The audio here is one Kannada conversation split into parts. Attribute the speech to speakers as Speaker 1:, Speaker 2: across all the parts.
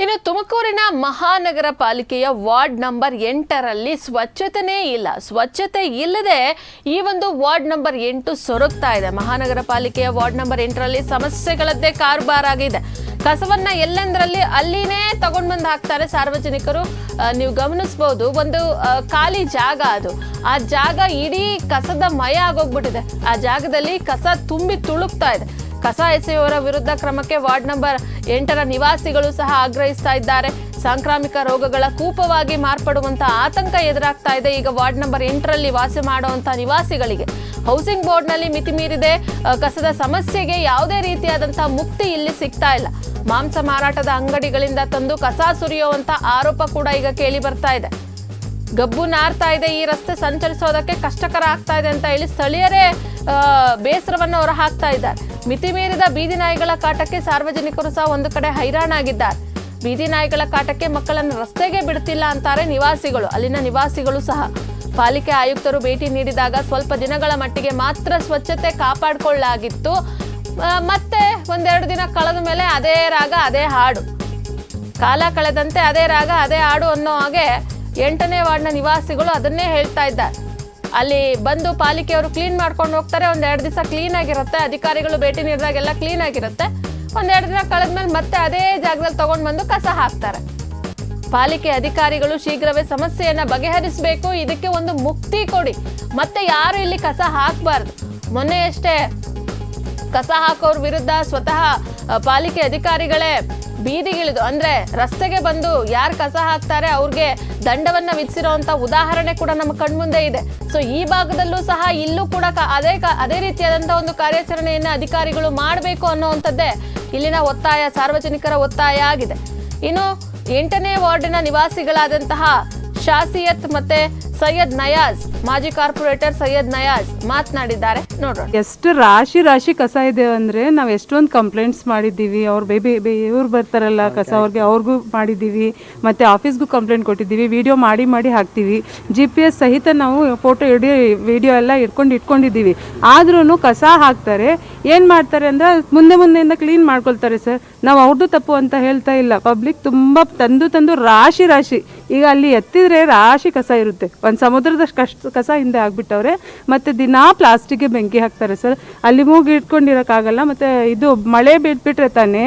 Speaker 1: ಇನ್ನು ತುಮಕೂರಿನ ಮಹಾನಗರ ಪಾಲಿಕೆಯ ವಾರ್ಡ್ ನಂಬರ್ 8ರಲ್ಲಿ ಸ್ವಚ್ಛತೆನೇ ಇಲ್ಲ. ಸ್ವಚ್ಛತೆ ಇಲ್ಲದೆ ಈ ಒಂದು ವಾರ್ಡ್ ನಂಬರ್ 8 ಸೊರಗ್ತಾ ಇದೆ. ಮಹಾನಗರ ಪಾಲಿಕೆಯ ವಾರ್ಡ್ ನಂಬರ್ 8ರಲ್ಲಿ ಸಮಸ್ಯೆಗಳದ್ದೇ ಕಾರುಬಾರಾಗಿದೆ. ಕಸವನ್ನ ಎಲ್ಲೆಂದರಲ್ಲಿ ಅಲ್ಲಿನೇ ತಗೊಂಡು ಬಂದು ಹಾಕ್ತಾರೆ ಸಾರ್ವಜನಿಕರು. ನೀವು ಗಮನಿಸಬಹುದು, ಒಂದು ಖಾಲಿ ಜಾಗ ಅದು. ಆ ಜಾಗ ಇಡೀ ಕಸದ ಮಯ ಆಗೋಗ್ಬಿಟ್ಟಿದೆ. ಆ ಜಾಗದಲ್ಲಿ ಕಸ ತುಂಬಿ ತುಳುಕ್ತಾ ಇದೆ. ಕಸ ಎಸೆಯುವವರ ವಿರುದ್ಧ ಕ್ರಮಕ್ಕೆ ವಾರ್ಡ್ ನಂಬರ್ 8ರ ನಿವಾಸಿಗಳು ಸಹ ಆಗ್ರಹಿಸ್ತಾ ಇದ್ದಾರೆ. ಸಾಂಕ್ರಾಮಿಕ ರೋಗಗಳ ಕೂಪವಾಗಿ ಮಾರ್ಪಡುವಂತ ಆತಂಕ ಎದುರಾಗ್ತಾ ಇದೆ ಈಗ ವಾರ್ಡ್ ನಂಬರ್ 8ರಲ್ಲಿ ವಾಸ ಮಾಡುವಂತ ನಿವಾಸಿಗಳಿಗೆ. ಹೌಸಿಂಗ್ ಬೋರ್ಡ್ ನಲ್ಲಿ ಮಿತಿ ಮೀರಿದೆ. ಕಸದ ಸಮಸ್ಯೆಗೆ ಯಾವುದೇ ರೀತಿಯಾದಂತಹ ಮುಕ್ತಿ ಇಲ್ಲಿ ಸಿಗ್ತಾ ಇಲ್ಲ. ಮಾಂಸ ಮಾರಾಟದ ಅಂಗಡಿಗಳಿಂದ ತಂದು ಕಸ ಸುರಿಯುವಂತ ಆರೋಪ ಕೂಡ ಈಗ ಕೇಳಿ ಬರ್ತಾ ಇದೆ. ಗಬ್ಬು ನಾರ್ತಾ ಇದೆ. ಈ ರಸ್ತೆ ಸಂಚರಿಸೋದಕ್ಕೆ ಕಷ್ಟಕರ ಆಗ್ತಾ ಇದೆ ಅಂತ ಹೇಳಿ ಸ್ಥಳೀಯರೇ ಬೇಸರವನ್ನು ಹೊರ ಹಾಕ್ತಾ ಇದ್ದಾರೆ. ಮಿತಿ ಮೀರಿದ ಬೀದಿ ನಾಯಿಗಳ ಕಾಟಕ್ಕೆ ಸಾರ್ವಜನಿಕರು ಸಹ ಒಂದು ಕಡೆ ಹೈರಾಣಾಗಿದ್ದಾರೆ. ಬೀದಿ ನಾಯಿಗಳ ಕಾಟಕ್ಕೆ ಮಕ್ಕಳನ್ನು ರಸ್ತೆಗೆ ಬಿಡ್ತಿಲ್ಲ ಅಂತಾರೆ ನಿವಾಸಿಗಳು. ಅಲ್ಲಿನ ನಿವಾಸಿಗಳು ಸಹ ಪಾಲಿಕೆ ಆಯುಕ್ತರು ಭೇಟಿ ನೀಡಿದಾಗ ಸ್ವಲ್ಪ ದಿನಗಳ ಮಟ್ಟಿಗೆ ಮಾತ್ರ ಸ್ವಚ್ಛತೆ ಕಾಪಾಡಿಕೊಳ್ಳಲಾಗಿತ್ತು. ಮತ್ತೆ ಒಂದೆರಡು ದಿನ ಕಳೆದ ಮೇಲೆ ಅದೇ ರಾಗ ಅದೇ ಹಾಡು, ಕಾಲ ಕಳೆದಂತೆ ಅದೇ ರಾಗ ಅದೇ ಹಾಡು ಅನ್ನೋ ಹಾಗೆ 8ನೇ ವಾರ್ಡ್ನ ನಿವಾಸಿಗಳು ಅದನ್ನೇ ಹೇಳ್ತಾ ಇದ್ದಾರೆ. ಅಲ್ಲಿ ಬಂದು ಪಾಲಿಕೆಯವರು ಕ್ಲೀನ್ ಮಾಡ್ಕೊಂಡು ಹೋಗ್ತಾರೆ. ಒಂದೆರಡು ದಿವಸ ಕ್ಲೀನ್ ಆಗಿರುತ್ತೆ, ಅಧಿಕಾರಿಗಳು ಭೇಟಿ ನೀಡಿದಾಗೆಲ್ಲ ಕ್ಲೀನ್ ಆಗಿರುತ್ತೆ. ಒಂದೆರಡು ದಿನ ಕಳೆದ್ಮೇಲೆ ಮತ್ತೆ ಅದೇ ಜಾಗದಲ್ಲಿ ತಗೊಂಡು ಬಂದು ಕಸ ಹಾಕ್ತಾರೆ. ಪಾಲಿಕೆ ಅಧಿಕಾರಿಗಳು ಶೀಘ್ರವೇ ಸಮಸ್ಯೆಯನ್ನ ಬಗೆಹರಿಸಬೇಕು. ಇದಕ್ಕೆ ಒಂದು ಮುಕ್ತಿ ಕೊಡಿ. ಮತ್ತೆ ಯಾರು ಇಲ್ಲಿ ಕಸ ಹಾಕಬಾರ್ದು. ಮೊನ್ನೆಯಷ್ಟೇ ಕಸ ಹಾಕೋರ್ ವಿರುದ್ಧ ಸ್ವತಃ ಪಾಲಿಕೆ ಅಧಿಕಾರಿಗಳೇ ಬೀದಿಗಿಳಿದು, ಅಂದ್ರೆ ರಸ್ತೆಗೆ ಬಂದು ಯಾರು ಕಸ ಹಾಕ್ತಾರೆ ಅವ್ರಿಗೆ ದಂಡವನ್ನ ವಿಧಿಸಿರುವಂತ ಉದಾಹರಣೆ ಕೂಡ ನಮ್ಮ ಕಣ್ಮುಂದೆ ಇದೆ. ಸೊ ಈ ಭಾಗದಲ್ಲೂ ಸಹ ಇಲ್ಲೂ ಕೂಡ ಅದೇ ರೀತಿಯಾದಂತಹ ಒಂದು ಕಾರ್ಯಾಚರಣೆಯನ್ನ ಅಧಿಕಾರಿಗಳು ಮಾಡಬೇಕು ಅನ್ನುವಂಥದ್ದೇ ಇಲ್ಲಿನ ಒತ್ತಾಯ, ಸಾರ್ವಜನಿಕರ ಒತ್ತಾಯ ಆಗಿದೆ. ಇನ್ನು 8ನೇ ವಾರ್ಡಿನ ನಿವಾಸಿಗಳಾದಂತಹ ಶಾಸಿಯತ್ ಮತ್ತೆ ಸೈಯದ್ ನಯಾಜ್, ಮಾಜಿ ಕಾರ್ಪೊರೇಟರ್ ಸೈಯದ್ ನಯಾಜ್ ಮಾತನಾಡಿದ್ದಾರೆ. ನೋಡೋಣ.
Speaker 2: ಎಷ್ಟು ರಾಶಿ ಕಸ ಇದೆ ಅಂದ್ರೆ ನಾವು ಎಷ್ಟೊಂದು ಕಂಪ್ಲೇಂಟ್ಸ್ ಮಾಡಿದ್ದೀವಿ. ಅವ್ರು ಇವ್ರು ಬರ್ತಾರಲ್ಲ ಕಸ ಅವ್ರಿಗೂ ಮಾಡಿದ್ದೀವಿ. ಮತ್ತೆ ಆಫೀಸ್ಗೂ ಕಂಪ್ಲೇಂಟ್ ಕೊಟ್ಟಿದ್ದೀವಿ. ವಿಡಿಯೋ ಮಾಡಿ ಹಾಕ್ತೀವಿ. GPS ಸಹಿತ ನಾವು ಫೋಟೋ ವಿಡಿಯೋ ಎಲ್ಲ ಇಟ್ಕೊಂಡಿದ್ದೀವಿ. ಆದ್ರೂ ಕಸ ಹಾಕ್ತಾರೆ. ಏನು ಮಾಡ್ತಾರೆ ಅಂದ್ರೆ ಮುಂದೆಯಿಂದ ಕ್ಲೀನ್ ಮಾಡ್ಕೊಳ್ತಾರೆ ಸರ್. ನಾವು ಅವ್ರದ್ದು ತಪ್ಪು ಅಂತ ಹೇಳ್ತಾ ಇಲ್ಲ. ಪಬ್ಲಿಕ್ ತುಂಬ ತಂದು ರಾಶಿ ಈಗ ಅಲ್ಲಿ ಎತ್ತಿದ್ರೆ ರಾಶಿ ಕಸ ಇರುತ್ತೆ. ಒಂದು ಸಮುದ್ರದಷ್ಟು ಕಸ ಹಿಂದೆ ಆಗ್ಬಿಟ್ಟವ್ರೆ. ಮತ್ತೆ ದಿನಾ ಪ್ಲಾಸ್ಟಿಕ್ಗೆ ಬೆಂಕಿ ಹಾಕ್ತಾರೆ ಸರ್. ಅಲ್ಲಿ ಮೂಗಿ ಇಟ್ಕೊಂಡಿರೋಕ್ಕಾಗಲ್ಲ. ಮತ್ತೆ ಇದು ಮಳೆ ಬಿಟ್ಬಿಟ್ರೆ ತಾನೇ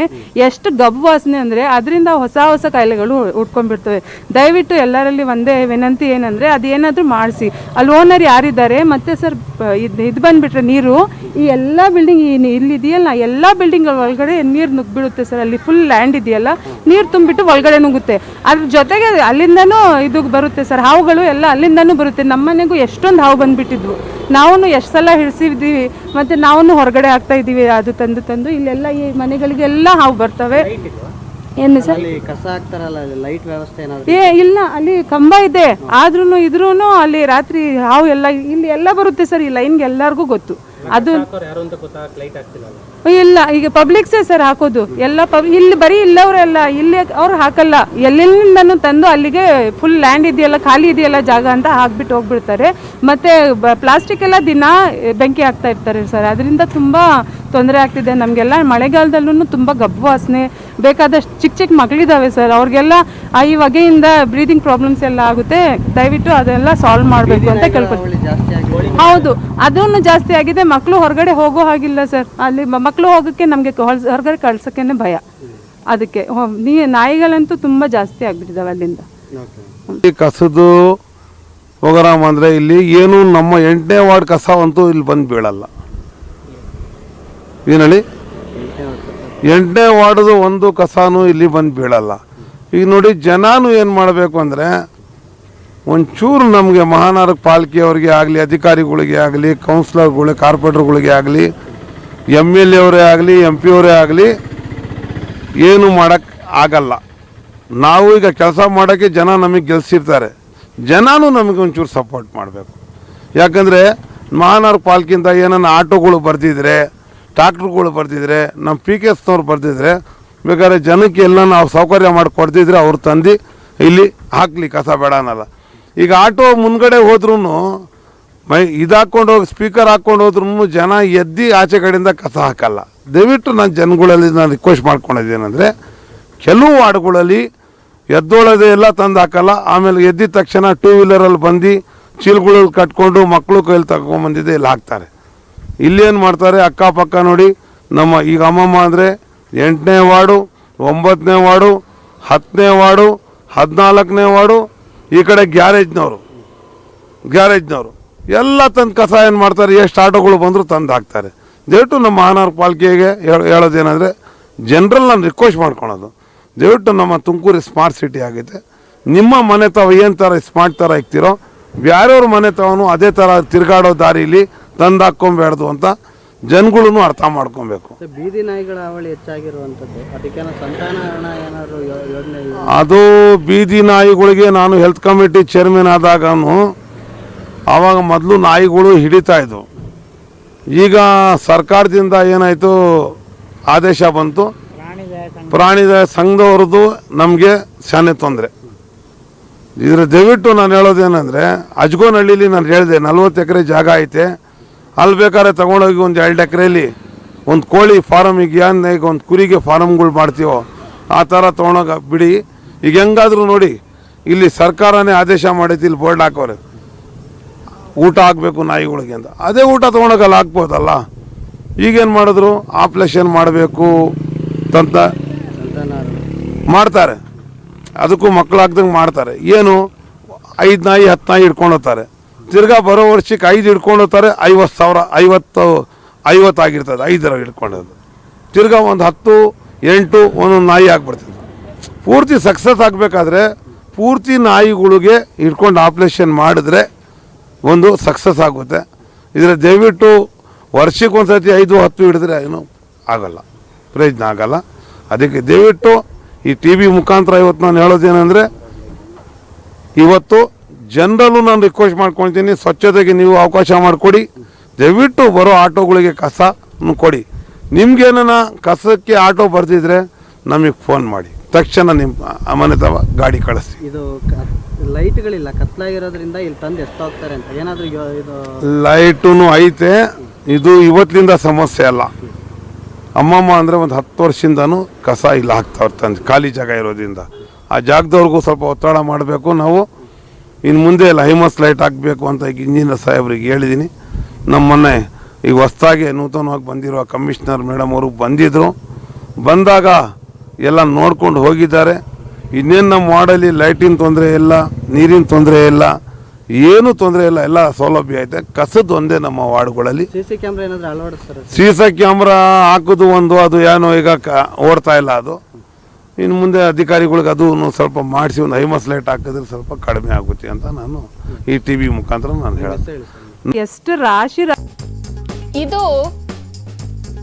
Speaker 2: ಎಷ್ಟು ಗಬ್ಬು ವಾಸನೆ ಅಂದರೆ ಅದರಿಂದ ಹೊಸ ಕಾಯಿಲೆಗಳು ಉಟ್ಕೊಂಡ್ಬಿಡ್ತವೆ. ದಯವಿಟ್ಟು ಎಲ್ಲರಲ್ಲಿ ಒಂದೇ ವಿನಂತಿ ಏನಂದರೆ ಅದೇನಾದರೂ ಮಾಡಿಸಿ. ಅಲ್ಲಿ ಓನರ್ ಯಾರಿದ್ದಾರೆ ಮತ್ತೆ ಸರ್ ಇದು ಬಂದುಬಿಟ್ರೆ ನೀರು ಈ ಎಲ್ಲ ಬಿಲ್ಡಿಂಗ್ ಇಲ್ಲಿದೆಯಲ್ಲ ಎಲ್ಲ ಬಿಲ್ಡಿಂಗ್ ಒಳಗಡೆ ನೀರು ನುಗ್ಗಿಬಿಡುತ್ತೆ ಸರ್. ಅಲ್ಲಿ ಫುಲ್ ಲ್ಯಾಂಡ್ ಇದೆಯಲ್ಲ, ನೀರು ತುಂಬಿಟ್ಟು ಒಳಗಡೆ ನುಗ್ಗುತ್ತೆ. ಅದ್ರ ಜೊತೆಗೆ ಅಲ್ಲಿಂದನೂ ಇದು ಬರುತ್ತೆ ಸರ್, ಹಾವುಗಳು ಎಲ್ಲ ಅಲ್ಲಿಂದನೂ ಬರುತ್ತೆ. ನಮ್ಮ ಮನೆಗೂ ಎಷ್ಟೊಂದು ಹಾವು ಬಂದುಬಿಟ್ಟಿದ್ವು. ನಾವು ಎಷ್ಟು ಸಲ ಹಿಡಿಸಿದ್ದೀವಿ. ಮತ್ತು ನಾವು ಹೊರಗಡೆ ಆಗ್ತಾ ಇದ್ದೀವಿ. ಅದು ತಂದು ಇಲ್ಲೆಲ್ಲ ಈ ಮನೆಗಳಿಗೆಲ್ಲ ಹಾವು ಬರ್ತವೆ. ಏನು ಸರ್ ಇಲ್ಲ, ಅಲ್ಲಿ ಕಂಬ ಇದೆ. ಇದ್ರೂ ಅಲ್ಲಿ ರಾತ್ರಿ ಹಾವು ಎಲ್ಲ ಇಲ್ಲಿ ಎಲ್ಲ ಬರುತ್ತೆ ಸರ್. ಈ ಲೈನ್ಗೆ ಎಲ್ಲರಿಗೂ ಗೊತ್ತು. ಅದು ಇಲ್ಲ, ಈಗ ಪಬ್ಲಿಕ್ಸೇ ಸರ್ ಹಾಕೋದು ಎಲ್ಲ. ಇಲ್ಲಿ ಬರೀ ಇಲ್ಲವರೆಲ್ಲ ಇಲ್ಲಿ ಅವ್ರು ಹಾಕಲ್ಲ. ಎಲ್ಲೆಲ್ಲಿಂದನೂ ತಂದು ಅಲ್ಲಿಗೆ ಫುಲ್ ಲ್ಯಾಂಡ್ ಇದೆಯಲ್ಲ, ಖಾಲಿ ಇದೆಯಲ್ಲ ಜಾಗ ಅಂತ ಹಾಕ್ಬಿಟ್ಟು ಹೋಗ್ಬಿಡ್ತಾರೆ. ಮತ್ತೆ ಪ್ಲಾಸ್ಟಿಕ್ ಎಲ್ಲ ದಿನ ಬೆಂಕಿ ಹಾಕ್ತಾ ಇರ್ತಾರೆ ಸರ್. ಅದರಿಂದ ತುಂಬ ತೊಂದರೆ ಆಗ್ತಿದೆ ನಮಗೆಲ್ಲ. ಮಳೆಗಾಲದಲ್ಲೂ ತುಂಬ ಗಬ್ಬು ವಾಸನೆ. ಬೇಕಾದಷ್ಟು ಚಿಕ್ಕ ಮಕ್ಕಳಿದ್ದಾವೆ ಸರ್. ಅವ್ರಿಗೆಲ್ಲ ಈ ಹೊಗೆಯಿಂದ ಬ್ರೀದಿಂಗ್ ಪ್ರಾಬ್ಲಮ್ಸ್ ಎಲ್ಲ ಆಗುತ್ತೆ. ದಯವಿಟ್ಟು ಅದೆಲ್ಲ ಸಾಲ್ವ್ ಮಾಡಬೇಕು ಅಂತ ಕೇಳ್ಕೊಳ್ತೀನಿ. ಹೌದು, ಅದನ್ನು ಜಾಸ್ತಿ ಆಗಿದೆ. ಮಕ್ಕಳು ಹೊರಗಡೆ ಹೋಗೋ ಹಾಗಿಲ್ಲ ಸರ್. ಅಲ್ಲಿ ಮಕ್ಕಳು ಹೋಗೋಕ್ಕೆ ನಮಗೆ ಹೊರಗಡೆ ಕಳ್ಸೋಕ್ಕೇನೆ ಭಯ. ಅದಕ್ಕೆ ನಾಯಿಗಳಂತೂ ತುಂಬ ಜಾಸ್ತಿ ಆಗಿಬಿಟ್ಟಿದ್ದಾವೆ ಅಲ್ಲಿಂದ.
Speaker 3: ಈ ಕಸದು ಪ್ರೋಗ್ರಾಮ್ ಅಂದರೆ ಇಲ್ಲಿ ಏನು ನಮ್ಮ 8ನೇ ವಾರ್ಡ್ ಕಸ ಅಂತೂ ಇಲ್ಲಿ ಬಂದು ಬೀಳಲ್ಲ. ಏನೇಳಿ 8ನೇ ವಾರ್ಡ್ದು ಒಂದು ಕಸನೂ ಇಲ್ಲಿ ಬಂದು ಬೀಳಲ್ಲ. ಈಗ ನೋಡಿ, ಜನನೂ ಏನು ಮಾಡಬೇಕು ಅಂದರೆ ಒಂಚೂರು ನಮಗೆ ಮಹಾನಗರ ಪಾಲಿಕೆಯವ್ರಿಗೆ ಆಗಲಿ, ಅಧಿಕಾರಿಗಳಿಗೆ ಆಗಲಿ, ಕೌನ್ಸಿಲರ್ಗಳಿಗೆ, ಕಾರ್ಪೊರೇಟರ್ಗಳಿಗೆ ಆಗಲಿ, MLA ಅವರೇ ಆಗಲಿ, MP ಅವರೇ ಆಗಲಿ ಏನು ಮಾಡೋಕ್ಕೆ ಆಗಲ್ಲ. ನಾವು ಈಗ ಕೆಲಸ ಮಾಡೋಕ್ಕೆ ಜನ ನಮಗೆ ಗೆಲ್ಸಿರ್ತಾರೆ. ಜನನೂ ನಮಗೆ ಒಂಚೂರು ಸಪೋರ್ಟ್ ಮಾಡಬೇಕು. ಯಾಕಂದರೆ ಮಹಾನಗರ ಪಾಲಿಕೆಯಿಂದ ಏನನ್ನ ಆಟೋಗಳು ಬರ್ತಿದ್ರೆ, ಟ್ರಾಕ್ಟ್ರುಗಳು ಬರ್ತಿದ್ರೆ, ನಮ್ಮ PKSನವ್ರು ಬರ್ತಿದ್ರೆ, ಬೇಕಾದ್ರೆ ಜನಕ್ಕೆ ಎಲ್ಲ ನಾವು ಸೌಕರ್ಯ ಮಾಡಿಕೊಡ್ತಿದ್ರೆ ಅವ್ರು ತಂದು ಇಲ್ಲಿ ಹಾಕಲಿ, ಕಸ ಬೇಡ ಅನ್ನಲ್ಲ. ಈಗ ಆಟೋ ಮುಂದ್ಗಡೆ ಹೋದ್ರೂ ಇದಾಕೊಂಡು ಹೋಗಿ ಸ್ಪೀಕರ್ ಹಾಕ್ಕೊಂಡು ಹೋದ್ರೂ ಜನ ಎದ್ದು ಆಚೆ ಕಡೆಯಿಂದ ಕಸ ಹಾಕಲ್ಲ. ದಯವಿಟ್ಟು ನಾನು ಜನಗಳಲ್ಲಿ ರಿಕ್ವೆಸ್ಟ್ ಮಾಡ್ಕೊಂಡಿದ್ದೇನೆಂದರೆ ಕೆಲವು ವಾರ್ಡ್ಗಳಲ್ಲಿ ಎದ್ದೊಳದೆ ಎಲ್ಲ ತಂದು ಹಾಕಲ್ಲ, ಆಮೇಲೆ ಎದ್ದಿದ ತಕ್ಷಣ 2 ವೀಲರಲ್ಲಿ ಬಂದು ಚೀಲಗಳಲ್ಲಿ ಕಟ್ಕೊಂಡು ಮಕ್ಕಳು ಕೈಲಿ ತಗೊಂಬಂದಿದ್ದೆ ಇಲ್ಲಿ ಹಾಕ್ತಾರೆ. ಇಲ್ಲೇನು ಮಾಡ್ತಾರೆ, ಅಕ್ಕಪಕ್ಕ ನೋಡಿ, ನಮ್ಮ ಈಗ ಅಮ್ಮಮ್ಮ ಅಂದರೆ 8ನೇ ವಾರ್ಡು, 9ನೇ ವಾರ್ಡು, 10ನೇ ವಾರ್ಡು, 14ನೇ ವಾರ್ಡು, ಈ ಕಡೆ ಗ್ಯಾರೇಜ್ನವರು ಎಲ್ಲ ತಂದು ಕಸ ಏನು ಮಾಡ್ತಾರೆ, ಎಷ್ಟು ಆಟೋಗಳು ಬಂದರೂ ತಂದು ಹಾಕ್ತಾರೆ. ದಯವಿಟ್ಟು ನಮ್ಮ ಮಹಾನಗರ ಪಾಲಿಕೆಗೆ ಹೇಳೋದೇನೆಂದರೆ, ಜನರಲ್ಲಿ ನಾನು ರಿಕ್ವೆಸ್ಟ್ ಮಾಡ್ಕೊಳೋದು, ದಯವಿಟ್ಟು ನಮ್ಮ ತುಮಕೂರು ಸ್ಮಾರ್ಟ್ ಸಿಟಿ ಆಗೈತೆ. ನಿಮ್ಮ ಮನೆ ತಾವು ಏನು ಥರ ಸ್ಮಾರ್ಟ್ ಥರ ಇಕ್ತಿರೋ ಬೇರೆಯವ್ರ ಮನೆ ತಾವನು ಅದೇ ಥರ ತಿರುಗಾಡೋ ದಾರಿಲಿ ತಂದು ಹಾಕ್ಕೊಬೇಡ್ದು ಅಂತ ಜನಗಳೂ ಅರ್ಥ ಮಾಡ್ಕೊಬೇಕು.
Speaker 4: ಬೀದಿ ನಾಯಿಗಳ ಹಾವಳಿ ಹೆಚ್ಚಾಗಿರುವಂಥದ್ದು, ಅದಕ್ಕೇನೋ ಸಂತಾನಹರಣ ಏನಾದ್ರು ಯೋಜನೆ?
Speaker 3: ಅದು ಬೀದಿ ನಾಯಿಗಳಿಗೆ ನಾನು ಹೆಲ್ತ್ ಕಮಿಟಿ ಚೇರ್ಮನ್ ಆದಾಗನು ಆವಾಗ ಮೊದಲು ನಾಯಿಗಳು ಹಿಡಿತಾ ಇದ್ವು. ಈಗ ಸರ್ಕಾರದಿಂದ ಏನಾಯಿತು, ಆದೇಶ ಬಂತು, ಪ್ರಾಣಿದಯ ಸಂಘದವ್ರದ್ದು ನಮಗೆ ಶಾನೆ ತೊಂದರೆ. ಇದ್ರ ದಯವಿಟ್ಟು ನಾನು ಹೇಳೋದೇನೆಂದರೆ, ಅಜ್ಗೋನಹಳ್ಳಿಲಿ ನಾನು ಹೇಳಿದೆ 40 ಎಕರೆ ಜಾಗ ಐತೆ, ಅಲ್ಲಿ ಬೇಕಾದ್ರೆ ತೊಗೊಂಡೋಗಿ ಒಂದು 2 ಎಕರೆಯಲ್ಲಿ ಒಂದು ಕೋಳಿ ಫಾರಮ್, ಈಗ ಒಂದು ಕುರಿಗೆ ಫಾರಮ್ಗಳು ಮಾಡ್ತೀವೋ ಆ ಥರ ತೊಗೊಂಡೋಗಿ ಬಿಡಿ. ಈಗ ಹೆಂಗಾದರೂ ನೋಡಿ, ಇಲ್ಲಿ ಸರ್ಕಾರನೇ ಆದೇಶ ಮಾಡೈತಿ, ಇಲ್ಲಿ ಬೋರ್ಡ್ ಹಾಕೋರೆ ಊಟ ಹಾಕಬೇಕು ನಾಯಿಗಳಿಗೆ ಅಂತ. ಅದೇ ಊಟ ತೊಗೊಂಡೋಗಿ ಅಲ್ಲಿ ಹಾಕ್ಬೋದಲ್ಲ. ಈಗೇನು ಮಾಡಿದ್ರು, ಆಪ್ರೇಷನ್ ಮಾಡಬೇಕು ಅಂತ ಮಾಡ್ತಾರೆ, ಅದಕ್ಕೂ ಮಕ್ಕಳು ಹಾಕ್ದಂಗೆ ಮಾಡ್ತಾರೆ. ಏನು 5 ನಾಯಿ 10 ನಾಯಿ ಹಿಡ್ಕೊಂಡು ಹೋಗ್ತಾರೆ, ತಿರ್ಗಾ ಬರೋ ವರ್ಷಕ್ಕೆ 5 ಹಿಡ್ಕೊಂಡು ಹೋಗ್ತಾರೆ, 50,000 ಆಗಿರ್ತದೆ 5 ಹಿಡ್ಕೊಂಡೋದು, ತಿರ್ಗಾ ಒಂದು 10 8 ಒಂದೊಂದು ನಾಯಿ ಆಗಿಬಿಡ್ತದೆ. ಪೂರ್ತಿ ಸಕ್ಸಸ್ ಆಗಬೇಕಾದ್ರೆ ಪೂರ್ತಿ ನಾಯಿಗಳಿಗೆ ಹಿಡ್ಕೊಂಡು ಆಪ್ರೇಷನ್ ಮಾಡಿದ್ರೆ ಒಂದು ಸಕ್ಸಸ್ ಆಗುತ್ತೆ. ಇದರ ದಯವಿಟ್ಟು ವರ್ಷಕ್ಕೊಂದು ಸತಿ 5 10 ಹಿಡಿದ್ರೆ ಏನು ಆಗಲ್ಲ, ಪ್ರಯೋಜನ ಆಗಲ್ಲ. ಅದಕ್ಕೆ ದಯವಿಟ್ಟು ಈ TV ಮುಖಾಂತರ ಇವತ್ತು ನಾನು ಹೇಳೋದೇನೆಂದರೆ, ಇವತ್ತು ಜನರಲ್ಲೂ ನಾನು ರಿಕ್ವೆಸ್ಟ್ ಮಾಡ್ಕೊಳ್ತೀನಿ, ಸ್ವಚ್ಛತೆಗೆ ನೀವು ಅವಕಾಶ ಮಾಡಿಕೊಡಿ. ದಯವಿಟ್ಟು ಬರೋ ಆಟೋಗಳಿಗೆ ಕಸ ಕೊಡಿ. ನಿಮ್ಗೇನ ಕಸಕ್ಕೆ ಆಟೋ ಬರ್ತಿದ್ರೆ ನಮಗೆ ಫೋನ್ ಮಾಡಿ, ತಕ್ಷಣ ನಿಮ್ಮ ಮನೆ ತವ ಗಾಡಿ ಕಳಿಸಿ.
Speaker 4: ಇದು ಲೈಟ್ಗಳಿಲ್ಲ, ಕತ್ಲಾಗಿರೋದ್ರಿಂದ ಇಲ್ಲಿ ತಂದು ಎಷ್ಟೋಗ್ತಾರೆ ಅಂತ ಏನಾದರೂ ಇದು
Speaker 3: ಲೈಟೂ ಐತೆ. ಇದು ಇವತ್ತಿನಿಂದ ಸಮಸ್ಯೆ ಅಲ್ಲ, ಅಮ್ಮಮ್ಮ ಅಂದರೆ ಒಂದು 10 ವರ್ಷದಿಂದನೂ ಕಸ ಇಲ್ಲ ಹಾಕ್ತಾವ್ರೆ ತಂದು, ಖಾಲಿ ಜಾಗ ಇರೋದ್ರಿಂದ. ಆ ಜಾಗದವ್ರಿಗೂ ಸ್ವಲ್ಪ ಒತ್ತಡ ಮಾಡಬೇಕು ನಾವು. ಇನ್ನು ಮುಂದೆ ಹೈಮಸ್ ಲೈಟ್ ಹಾಕಬೇಕು ಅಂತ ಈಗ ಇಂಜಿನಿಯರ್ ಸಾಹೇಬ್ರಿಗೆ ಹೇಳಿದ್ದೀನಿ. ನಮ್ಮನ್ನೆ ಈಗ ಹೊಸದಾಗಿ ನೂತನವಾಗಿ ಬಂದಿರುವ ಕಮಿಷನರ್ ಮೇಡಮ್ ಅವರು ಬಂದಿದ್ದರು, ಬಂದಾಗ ಎಲ್ಲ ನೋಡ್ಕೊಂಡು ಹೋಗಿದ್ದಾರೆ. ಇನ್ನೇನು ನಮ್ಮ ವಾರ್ಡಲ್ಲಿ ಲೈಟಿನ ತೊಂದರೆ ಇಲ್ಲ, ನೀರಿನ ತೊಂದರೆ ಇಲ್ಲ, ಏನೂ ತೊಂದರೆ ಇಲ್ಲ, ಎಲ್ಲ ಸೌಲಭ್ಯ ಐತೆ. ಕಸದ್ದು ಒಂದೇ ನಮ್ಮ ವಾರ್ಡ್ಗಳಲ್ಲಿ.
Speaker 4: CC ಕ್ಯಾಮ್ರಾ ಏನಾದರೂ ಅಳವಡಿಸ್ತಾರೆ?
Speaker 3: CC ಕ್ಯಾಮ್ರಾ ಹಾಕೋದು ಒಂದು, ಅದು ಏನೋ ಈಗ ಓಡ್ತಾ ಇಲ್ಲ. ಅದು ಇನ್ನು ಮುಂದೆ ಅಧಿಕಾರಿಗಳಿಗೆ ಅದು ಸ್ವಲ್ಪ ಮಾಡಿಸಿ ಒಂದು ಹೈಮಸ್ ಲೈಟ್ ಹಾಕಿದ್ರೆ ಸ್ವಲ್ಪ ಕಡಿಮೆ ಆಗುತ್ತೆ ಅಂತ ನಾನು ಈ TV ಮುಖಾಂತರ ನಾನು ಹೇಳ್ತೀನಿ.
Speaker 2: ಎಷ್ಟು ರಾಶಿ
Speaker 1: ಇದು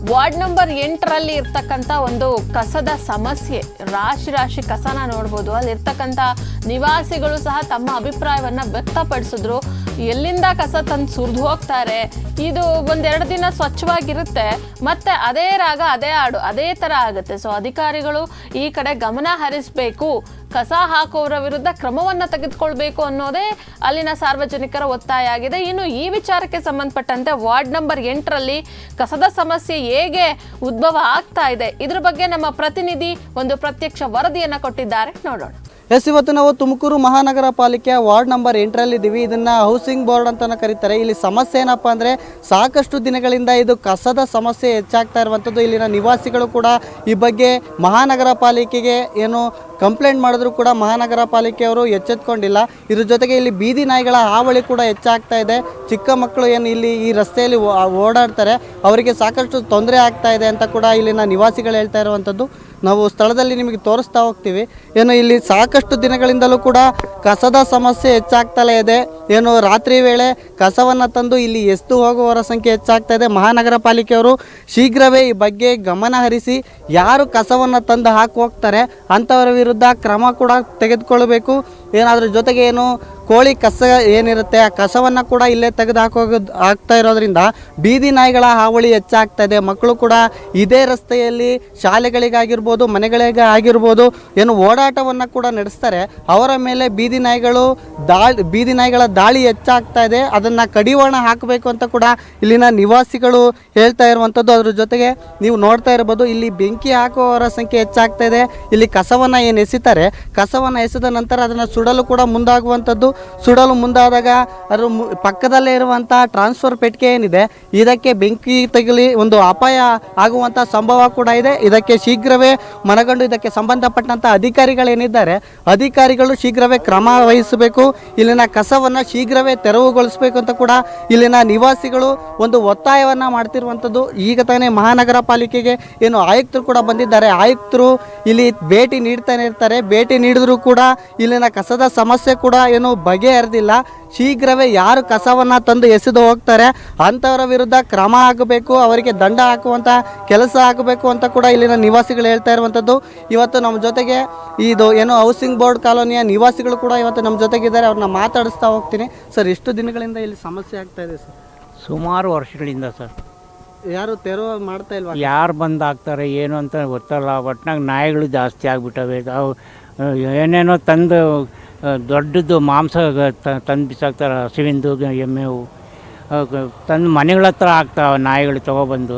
Speaker 1: ವಾರ್ಡ್ ನಂಬರ್ 8ರಲ್ಲಿ ಇರ್ತಕ್ಕಂಥ ಒಂದು ಕಸದ ಸಮಸ್ಯೆ. ರಾಶಿ ಕಸನ ನೋಡ್ಬೋದು. ಅಲ್ಲಿರ್ತಕ್ಕಂಥ ನಿವಾಸಿಗಳು ಸಹ ತಮ್ಮ ಅಭಿಪ್ರಾಯವನ್ನ ವ್ಯಕ್ತಪಡಿಸಿದ್ರು. ಎಲ್ಲಿಂದ ಕಸ ತಂದು ಸುರಿದು ಹೋಗ್ತಾರೆ, ಇದು 1-2 ದಿನ ಸ್ವಚ್ಛವಾಗಿರುತ್ತೆ, ಮತ್ತೆ ಅದೇ ರಾಗ ಅದೇ ಹಾಡು ಅದೇ ಥರ ಆಗುತ್ತೆ. ಸೊ ಅಧಿಕಾರಿಗಳು ಈ ಕಡೆ ಗಮನ ಹರಿಸಬೇಕು, ಕಸ ಹಾಕುವವರ ವಿರುದ್ಧ ಕ್ರಮವನ್ನು ತೆಗೆದುಕೊಳ್ಬೇಕು ಅನ್ನೋದೇ ಅಲ್ಲಿನ ಸಾರ್ವಜನಿಕರ ಒತ್ತಾಯ ಆಗಿದೆ. ಇನ್ನು ಈ ವಿಚಾರಕ್ಕೆ ಸಂಬಂಧಪಟ್ಟಂತೆ ವಾರ್ಡ್ ನಂಬರ್ 8ರಲ್ಲಿ ಕಸದ ಸಮಸ್ಯೆ ಹೇಗೆ ಉದ್ಭವ ಆಗ್ತಾ ಇದೆ, ಇದ್ರ ಬಗ್ಗೆ ನಮ್ಮ ಪ್ರತಿನಿಧಿ ಒಂದು ಪ್ರತ್ಯಕ್ಷ ವರದಿಯನ್ನು ಕೊಟ್ಟಿದ್ದಾರೆ, ನೋಡೋಣ.
Speaker 4: ಇವತ್ತು ನಾವು ತುಮಕೂರು ಮಹಾನಗರ ಪಾಲಿಕೆಯ ವಾರ್ಡ್ ನಂಬರ್ 8ರಲ್ಲಿ ಇದ್ದೀವಿ. ಇದನ್ನು ಹೌಸಿಂಗ್ ಬೋರ್ಡ್ ಅಂತಲೂ ಕರೀತಾರೆ. ಇಲ್ಲಿ ಸಮಸ್ಯೆ ಏನಪ್ಪ ಅಂದರೆ, ಸಾಕಷ್ಟು ದಿನಗಳಿಂದ ಇದು ಕಸದ ಸಮಸ್ಯೆ ಹೆಚ್ಚಾಗ್ತಾ ಇರುವಂಥದ್ದು. ಇಲ್ಲಿನ ನಿವಾಸಿಗಳು ಕೂಡ ಈ ಬಗ್ಗೆ ಮಹಾನಗರ ಪಾಲಿಕೆಗೆ ಏನು ಕಂಪ್ಲೇಂಟ್ ಮಾಡಿದ್ರು ಕೂಡ ಮಹಾನಗರ ಪಾಲಿಕೆಯವರು ಎಚ್ಚೆತ್ಕೊಂಡಿಲ್ಲ. ಇದ್ರ ಜೊತೆಗೆ ಇಲ್ಲಿ ಬೀದಿ ನಾಯಿಗಳ ಹಾವಳಿ ಕೂಡ ಹೆಚ್ಚಾಗ್ತಾ ಇದೆ. ಚಿಕ್ಕ ಮಕ್ಕಳು ಏನು ಇಲ್ಲಿ ಈ ರಸ್ತೆಯಲ್ಲಿ ಓಡಾಡ್ತಾರೆ, ಅವರಿಗೆ ಸಾಕಷ್ಟು ತೊಂದರೆ ಆಗ್ತಾ ಇದೆ ಅಂತ ಕೂಡ ಇಲ್ಲಿನ ನಿವಾಸಿಗಳು ಹೇಳ್ತಾ ಇರುವಂಥದ್ದು. ನಾವು ಸ್ಥಳದಲ್ಲಿ ನಿಮಗೆ ತೋರಿಸ್ತಾ ಹೋಗ್ತೀವಿ. ಏನು ಇಲ್ಲಿ ಸಾಕಷ್ಟು ದಿನಗಳಿಂದಲೂ ಕೂಡ ಕಸದ ಸಮಸ್ಯೆ ಹೆಚ್ಚಾಗ್ತಲೇ ಇದೆ. ಏನು ರಾತ್ರಿ ವೇಳೆ ಕಸವನ್ನು ತಂದು ಇಲ್ಲಿ ಎಸ್ದು ಹೋಗುವವರ ಸಂಖ್ಯೆ ಹೆಚ್ಚಾಗ್ತಾ ಇದೆ. ಮಹಾನಗರ ಪಾಲಿಕೆಯವರು ಶೀಘ್ರವೇ ಈ ಬಗ್ಗೆ ಗಮನ ಹರಿಸಿ ಯಾರು ಕಸವನ್ನು ತಂದು ಹಾಕಿ ಹೋಗ್ತಾರೆ ಅಂಥವರ ವಿರುದ್ಧ ಕ್ರಮ ಕೂಡ ತೆಗೆದುಕೊಳ್ಳಬೇಕು. ಏನಾದರೂ ಜೊತೆಗೆ ಏನು ಕೋಳಿ ಕಸ ಏನಿರುತ್ತೆ ಆ ಕಸವನ್ನು ಕೂಡ ಇಲ್ಲೇ ತೆಗೆದು ಹಾಕ್ತಾ ಇರೋದ್ರಿಂದ ಬೀದಿ ನಾಯಿಗಳ ಹಾವಳಿ ಹೆಚ್ಚಾಗ್ತಾ ಇದೆ. ಮಕ್ಕಳು ಕೂಡ ಇದೇ ರಸ್ತೆಯಲ್ಲಿ ಶಾಲೆಗಳಿಗಾಗಿರ್ಬೋದು ಮನೆಗಳಿಗೆ ಆಗಿರ್ಬೋದು ಏನು ಓಡಾಟವನ್ನು ಕೂಡ ನಡೆಸ್ತಾರೆ. ಅವರ ಮೇಲೆ ಬೀದಿ ನಾಯಿಗಳ ದಾಳಿ ಹೆಚ್ಚಾಗ್ತಾ ಇದೆ. ಅದನ್ನು ಕಡಿವಾಣ ಹಾಕಬೇಕು ಅಂತ ಕೂಡ ಇಲ್ಲಿನ ನಿವಾಸಿಗಳು ಹೇಳ್ತಾ ಇರುವಂಥದ್ದು. ಅದ್ರ ಜೊತೆಗೆ ನೀವು ನೋಡ್ತಾ ಇರ್ಬೋದು ಇಲ್ಲಿ ಬೆಂಕಿ ಹಾಕುವವರ ಸಂಖ್ಯೆ ಹೆಚ್ಚಾಗ್ತಾ ಇದೆ. ಇಲ್ಲಿ ಕಸವನ್ನು ಏನು ಎಸಿತಾರೆ, ಕಸವನ್ನು ಎಸೆದ ನಂತರ ಅದನ್ನು ಸುಡಲು ಕೂಡ ಮುಂದಾಗುವಂಥದ್ದು. ಸುಡಲು ಮುಂದಾದಾಗ ಅದ್ರ ಪಕ್ಕದಲ್ಲೇ ಇರುವಂಥ ಟ್ರಾನ್ಸ್ಫರ್ ಪೆಟ್ಟಿಗೆ ಏನಿದೆ ಇದಕ್ಕೆ ಬೆಂಕಿ ತಗುಲಿ ಒಂದು ಅಪಾಯ ಆಗುವಂಥ ಸಂಭವ ಕೂಡ ಇದೆ. ಇದಕ್ಕೆ ಶೀಘ್ರವೇ ಮನಗಂಡು ಇದಕ್ಕೆ ಸಂಬಂಧಪಟ್ಟಂಥ ಅಧಿಕಾರಿಗಳೇನಿದ್ದಾರೆ ಅಧಿಕಾರಿಗಳು ಶೀಘ್ರವೇ ಕ್ರಮ ವಹಿಸಬೇಕು. ಇಲ್ಲಿನ ಕಸವನ್ನು ಶೀಘ್ರವೇ ತೆರವುಗೊಳಿಸಬೇಕು ಅಂತ ಕೂಡ ಇಲ್ಲಿನ ನಿವಾಸಿಗಳು ಒಂದು ಒತ್ತಾಯವನ್ನು ಮಾಡ್ತಿರುವಂಥದ್ದು. ಈಗ ತಾನೇ ಮಹಾನಗರ ಪಾಲಿಕೆಗೆ ಏನು ಆಯುಕ್ತರು ಕೂಡ ಬಂದಿದ್ದಾರೆ. ಆಯುಕ್ತರು ಇಲ್ಲಿ ಭೇಟಿ ನೀಡ್ತಾನೆ ಇರ್ತಾರೆ. ಭೇಟಿ ನೀಡಿದ್ರು ಕೂಡ ಇಲ್ಲಿನ ಕಸದ ಸಮಸ್ಯೆ ಕೂಡ ಏನು ಬಗೆಹರಿದಿಲ್ಲ. ಶೀಘ್ರವೇ ಯಾರು ಕಸವನ್ನು ತಂದು ಎಸೆದು ಹೋಗ್ತಾರೆ ಅಂಥವರ ವಿರುದ್ಧ ಕ್ರಮ ಆಗಬೇಕು, ಅವರಿಗೆ ದಂಡ ಹಾಕುವಂಥ ಕೆಲಸ ಆಗಬೇಕು ಅಂತ ಕೂಡ ಇಲ್ಲಿನ ನಿವಾಸಿಗಳು ಹೇಳ್ತಾ ಇರುವಂಥದ್ದು. ಇವತ್ತು ನಮ್ಮ ಜೊತೆಗೆ ಇದು ಏನು ಹೌಸಿಂಗ್ ಬೋರ್ಡ್ ಕಾಲೋನಿಯ ನಿವಾಸಿಗಳು ಕೂಡ ಇವತ್ತು ನಮ್ಮ ಜೊತೆಗಿದ್ದಾರೆ. ಅವ್ರನ್ನ ಮಾತಾಡಿಸ್ತಾ ಹೋಗ್ತೀನಿ. ಸರ್, ಎಷ್ಟು ದಿನಗಳಿಂದ ಇಲ್ಲಿ ಸಮಸ್ಯೆ ಆಗ್ತಾ ಇದೆ ಸರ್?
Speaker 5: ಸುಮಾರು ವರ್ಷಗಳಿಂದ ಸರ್.
Speaker 4: ಯಾರು ತೆರವು ಮಾಡ್ತಾ ಇಲ್ವಾ?
Speaker 5: ಯಾರು ಬಂದು ಹಾಕ್ತಾರೆ ಏನು ಅಂತ ಗೊತ್ತಲ್ಲ. ಒಟ್ನಾಗ ನಾಯಿಗಳು ಜಾಸ್ತಿ ಆಗಿಬಿಟ್ಟವೆ. ಅವು ಏನೇನೋ ತಂದು ದೊಡ್ಡದು ಮಾಂಸ ತಂದು ಬಿಸಾಕ್ತಾರೆ. ಹಸುವಿಂದು ಎಮ್ಮೆವು ತಂದು ಮನೆಗಳ ಹತ್ರ ಹಾಕ್ತಾವೆ ನಾಯಿಗಳು ತೊಗೊಬಂದು.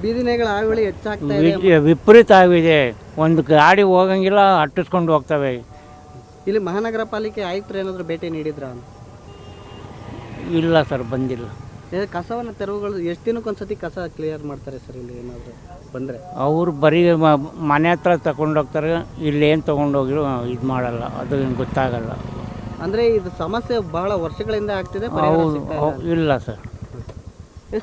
Speaker 4: ಬೀದಿ ನಾಯಿಗಳ ಹಾವಳಿ ಹೆಚ್ಚಾಗ್ತಾ ಇದೆ.
Speaker 5: ವಿಪರೀತ ಆಗಿದೆ. ಒಂದು ಗಾಡಿ ಹೋಗಂಗಿಲ್ಲ, ಅಟ್ಟಿಸ್ಕೊಂಡು ಹೋಗ್ತವೆ.
Speaker 4: ಇಲ್ಲಿ ಮಹಾನಗರ ಪಾಲಿಕೆ ಆಯುಕ್ತರು ಏನಾದರೂ ಭೇಟಿ ನೀಡಿದ್ರಾ?
Speaker 5: ಇಲ್ಲ ಸರ್, ಬಂದಿಲ್ಲ.
Speaker 4: ಕಸವನ್ನು ತೆರವುಗಳು ಎಷ್ಟು ದಿನಕ್ಕೊಂದ್ಸತಿ ಕಸ ಕ್ಲಿಯರ್ ಮಾಡ್ತಾರೆ ಸರ್ ಇಲ್ಲಿ ಏನಾದರೂ ಬಂದರೆ?
Speaker 5: ಅವರು ಬರೀ ಮನೆ ಹತ್ರ ತಗೊಂಡೋಗ್ತಾರೆ. ಇಲ್ಲೇನು ತೊಗೊಂಡೋಗಿರೋ ಇದು ಮಾಡಲ್ಲ, ಅದು ಗೊತ್ತಾಗಲ್ಲ.
Speaker 4: ಅಂದರೆ ಇದು ಸಮಸ್ಯೆ ಬಹಳ ವರ್ಷಗಳಿಂದ ಆಗ್ತಿದೆ.
Speaker 5: ಇಲ್ಲ ಸರ್.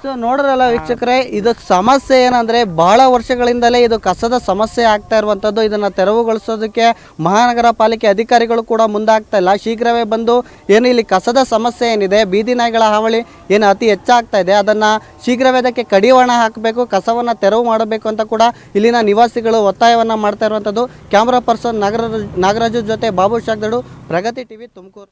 Speaker 4: ಸೊ ನೋಡ್ರಲ್ಲ ವೀಕ್ಷಕರೇ, ಇದು ಸಮಸ್ಯೆ ಏನಂದರೆ ಬಹಳ ವರ್ಷಗಳಿಂದಲೇ ಇದು ಕಸದ ಸಮಸ್ಯೆ ಆಗ್ತಾ ಇರುವಂಥದ್ದು. ಇದನ್ನು ತೆರವುಗೊಳಿಸೋದಕ್ಕೆ ಮಹಾನಗರ ಪಾಲಿಕೆ ಅಧಿಕಾರಿಗಳು ಕೂಡ ಮುಂದಾಗ್ತಾ ಇಲ್ಲ. ಶೀಘ್ರವೇ ಬಂದು ಏನು ಇಲ್ಲಿ ಕಸದ ಸಮಸ್ಯೆ ಏನಿದೆ, ಬೀದಿ ನಾಯಿಗಳ ಹಾವಳಿ ಏನು ಅತಿ ಹೆಚ್ಚಾಗ್ತಾ ಇದೆ, ಅದನ್ನು ಶೀಘ್ರವೇ ಅದಕ್ಕೆ ಕಡಿವಾಣ ಹಾಕಬೇಕು, ಕಸವನ್ನು ತೆರವು ಮಾಡಬೇಕು ಅಂತ ಕೂಡ ಇಲ್ಲಿನ ನಿವಾಸಿಗಳು ಒತ್ತಾಯವನ್ನು ಮಾಡ್ತಾ ಇರುವಂಥದ್ದು. ಕ್ಯಾಮ್ರಾ ಪರ್ಸನ್ ನಾಗರಾಜು ಜೊತೆ ಬಾಬು ಶಾಗ್ದಡು, ಪ್ರಗತಿ ಟಿವಿ, ತುಮಕೂರು.